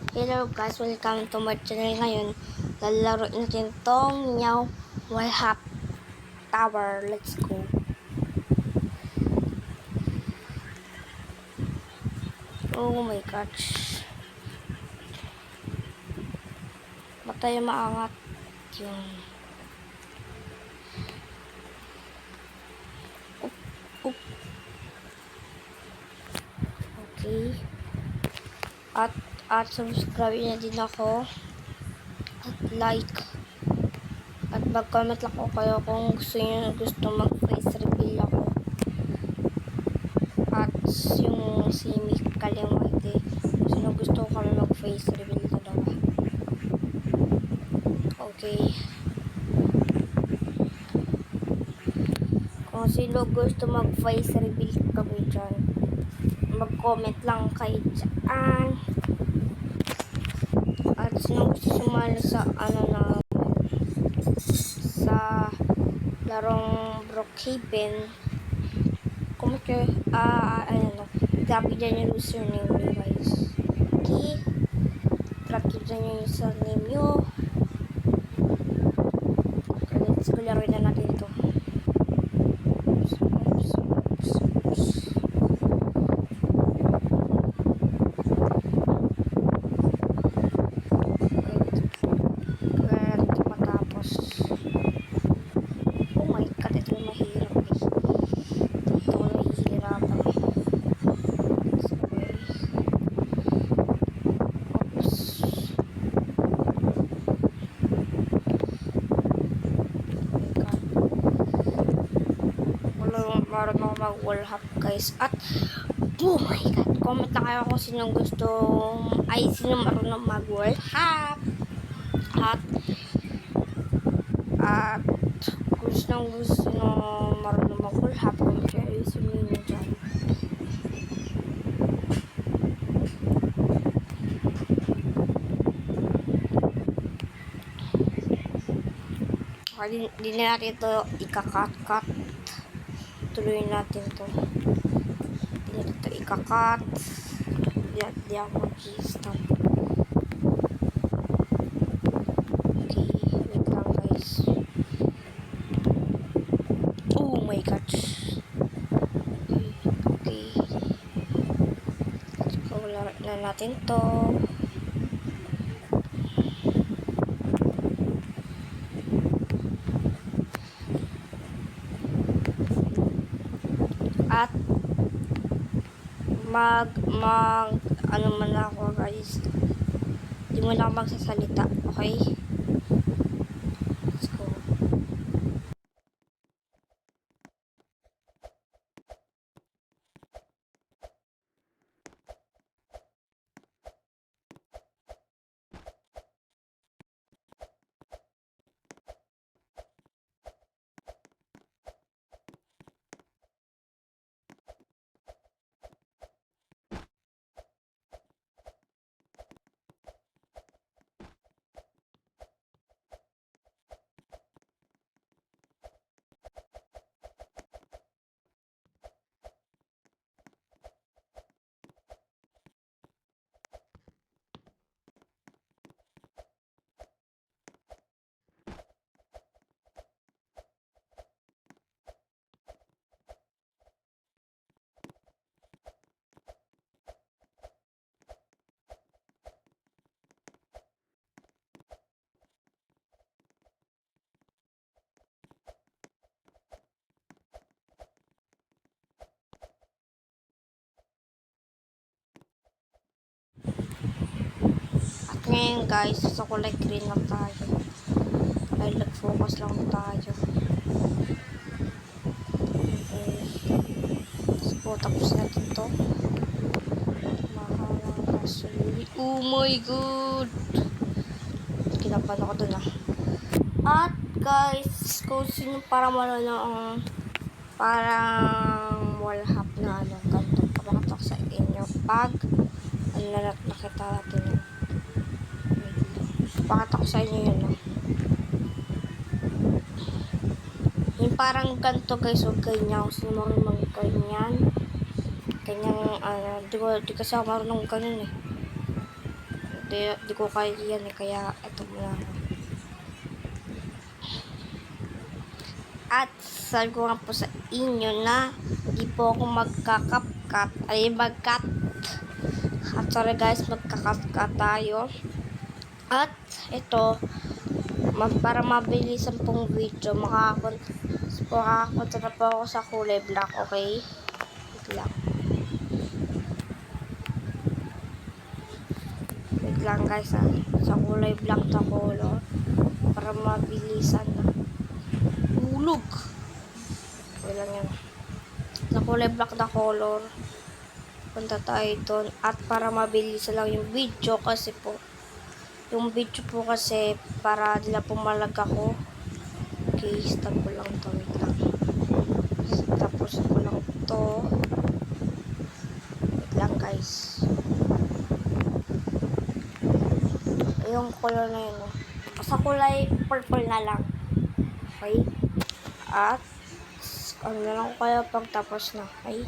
Hello guys, welcome to my channel. Ngayon, lalaro natin tong Meow Wallhap Tower. Let's go. Oh my gosh. Matay maangat yung... Oop. Okay. At subscribe na din ako. At like. At mag-comment lang ko kayo kung gusto mag-face reveal ako. At yung si Mick Kalimite, gusto ko kami mag-face reveal dalawa. Okay. Kung sino gusto mag-face reveal kami dyan, mag-comment lang kayo dyan. At sino gusto sumali sa sa larong Brookhaven, comment kayo, drop dyan yung username nyo guys. Okay, drop dyan yung username nyo. Okay, let's go, laruin na natin ito. Marunong mag-wallhap guys. At oh my god, comment na kayo kung sino marunong mag-wallhap. At kung gusto marunong mag-wallhap, comment kayo sa inyo dyan. Hindi na natin ito ika-cut. Tuloy natin to. Hindi natin ito ika-cut. Di ako mag-stop. Okay, wait lang guys. Oh my gosh. Okay. Let's go, laro na natin to. At ano man ako guys, di mo lang magsasalita, okay? Let's go. Ngayon guys, sa kulay green lang tayo. Ay, nag-focus lang tayo. Okay. So, tapos natin to. Mahalang kasuli. Oh my god! Kinapan ako dun ah. At guys, kung sino parang wallhap na ganito. Pabakatok sa inyo pag nakita natin yun. Pakita ko sa inyo yun. Yung parang ganito guys, huwag ganyan. Gusto mo rin ganyan. Di kasi ako marunong ganyan eh. Di ko kaya yan eh, kaya ito muna. At sabi ko nga po sa inyo na hindi po ako magka-cut. At sorry guys, magka-cut tayo. At ito, para mabilisan pong video, makakapunta na po ako sa kulay black, okay? Wait lang guys ha. Sa kulay black na color, para mabilisan na. Hulog! Okay lang yan. Sa kulay black na color, punta tayo doon. At para mabilisan lang yung video kasi po, yung video po kasi para nila pumalag ako. Okay, stop ko lang to. Wait lang. Tapos ko lang to. Wait lang guys. Yung color na yun. Sa kulay purple na lang. Okay? At ano na lang kayo pagtapos na. Okay?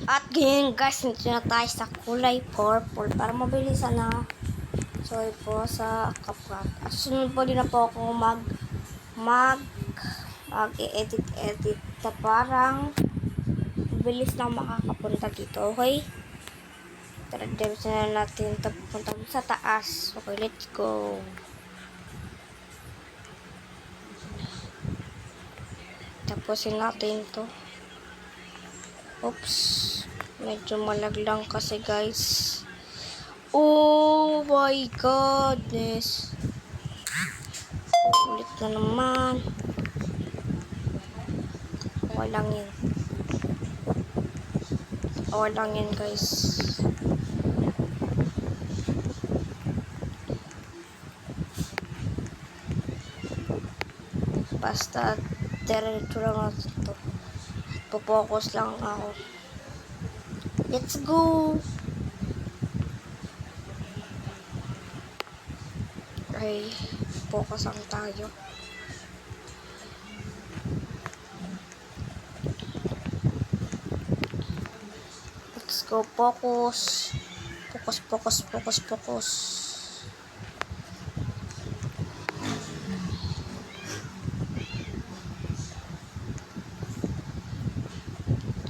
At ganyan guys, nito na tayo sa kulay purple para mabilisan na. Sorry po sa CapCut. At sunod po din na po ako mag-edit na parang bilis na makakapunta dito. Okay? Tara, diretso na natin ito pupunta sa taas. Okay, let's go. Tapusin natin ito. Oops. Medyo malaglang kasi guys. Oh my goodness. Ulit na naman. Okay lang yan. Okay lang yan guys. Basta diretso lang natin ito. Focus lang ako. Let's go! Okay, focus lang tayo. Let's go, focus. Focus.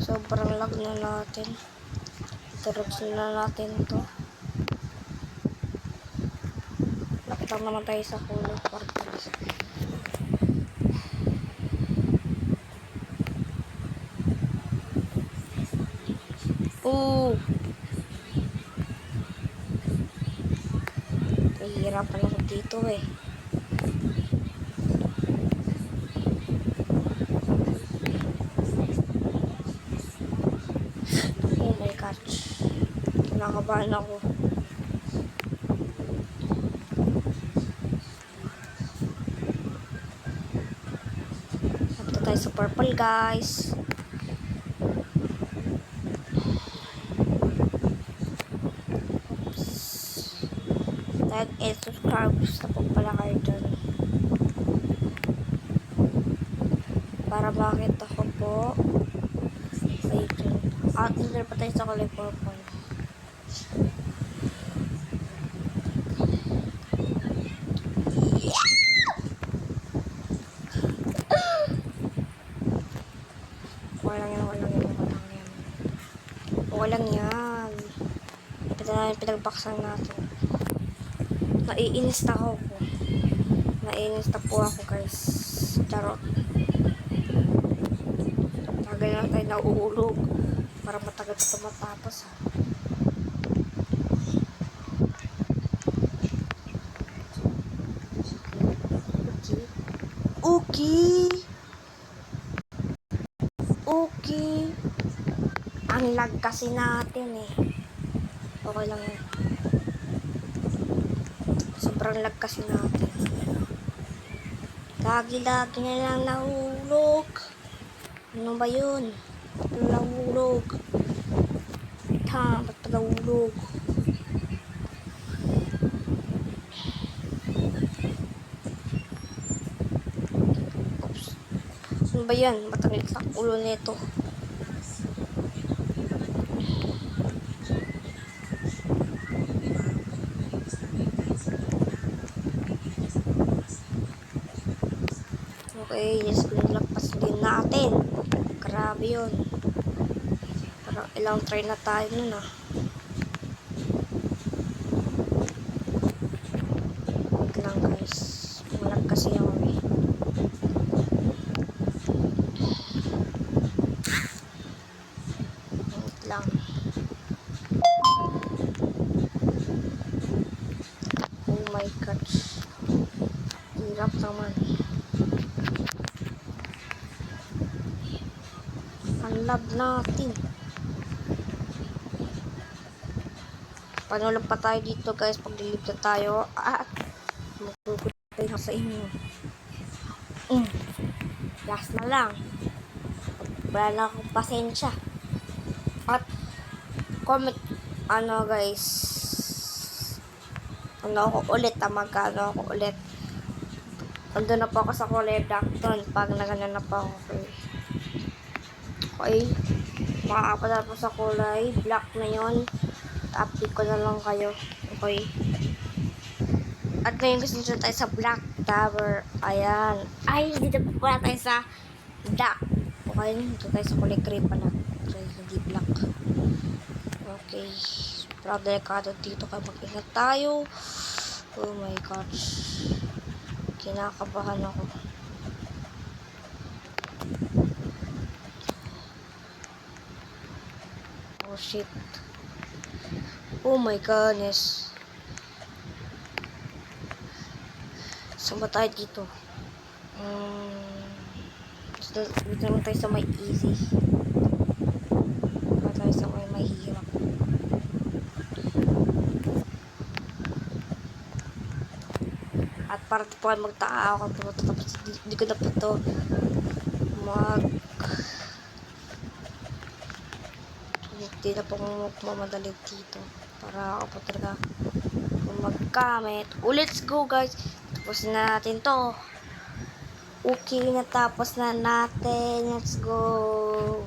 Sobrang lag na natin. Diretso na natin to. Lapit lang naman tayo sa kulay purple. Nahihirapan ako dito eh. Oh my gosh. Kinakabahan ako. Lapit tayo sa purple guys. Like and subscribe sa po pala kayo dyan. Para makita ko po kayo dyan. At nandun pa tayo sa kulay purple. Okay lang yan. Pinagbaksan natin. Naiinis na ako po. Naiinis na po ako guys. Charot. Tagal na tayo nauulog. Para matagal ito matapos ha. Okay. Ang lag kasi natin eh. Okay lang yan. Sobrang lag kasi natin. Lagi-lagi na lang nahulog. Ano ba yun? Ba't nahulog? Ba't nahulog? Oops. Ano ba yan? Matangit lang ulo nito. Okay, yes, pinalagpas din natin. Grabe yun. Parang ilang try na tayo nun ah. Wait lang guys. Malag kasi ako eh. Wait lang. Oh my gosh. Hirap naman. Ang lab natin. Panulog pa tayo dito guys. Paglilip na tayo. At magkukulit na sa inyo. Last na lang. Wala na akong pasensya. At comment ano guys. Ano ako ulit. Magkano ako ulit. Andun na po ako sa kulay black doon. Pag nagano na po ako. Okay. Makakapadala po sa kulay black na yon. Update ko na lang kayo. Okay. At ngayon gusto nyo tayo sa Black Tower. Ayan. Ay, dito po pala tayo sa black. Okay, dito tayo sa kulay gray pala. Gray, hindi black. Okay. Pero delikado dito kaya mag-ingat tayo. Oh my gosh. Kinakabahan ako. Oh shit. Oh my goodness. Saan ba tayo dito? Dito naman tayo sa may easy. Dito tayo sa may mahirap. At para po kayo magtaka ako kung tapos hindi ko na po ito hindi na po mamadali dito para ako po talaga magkamit. Let's go guys. Tapos na natin to. Okay, natapos na natin. Let's go.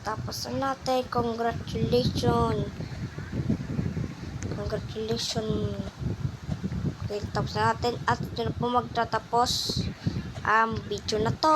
Tapos na natin. Congratulations. Congratulations. Okay, tapos na natin. At ito na po magtatapos ang video na to.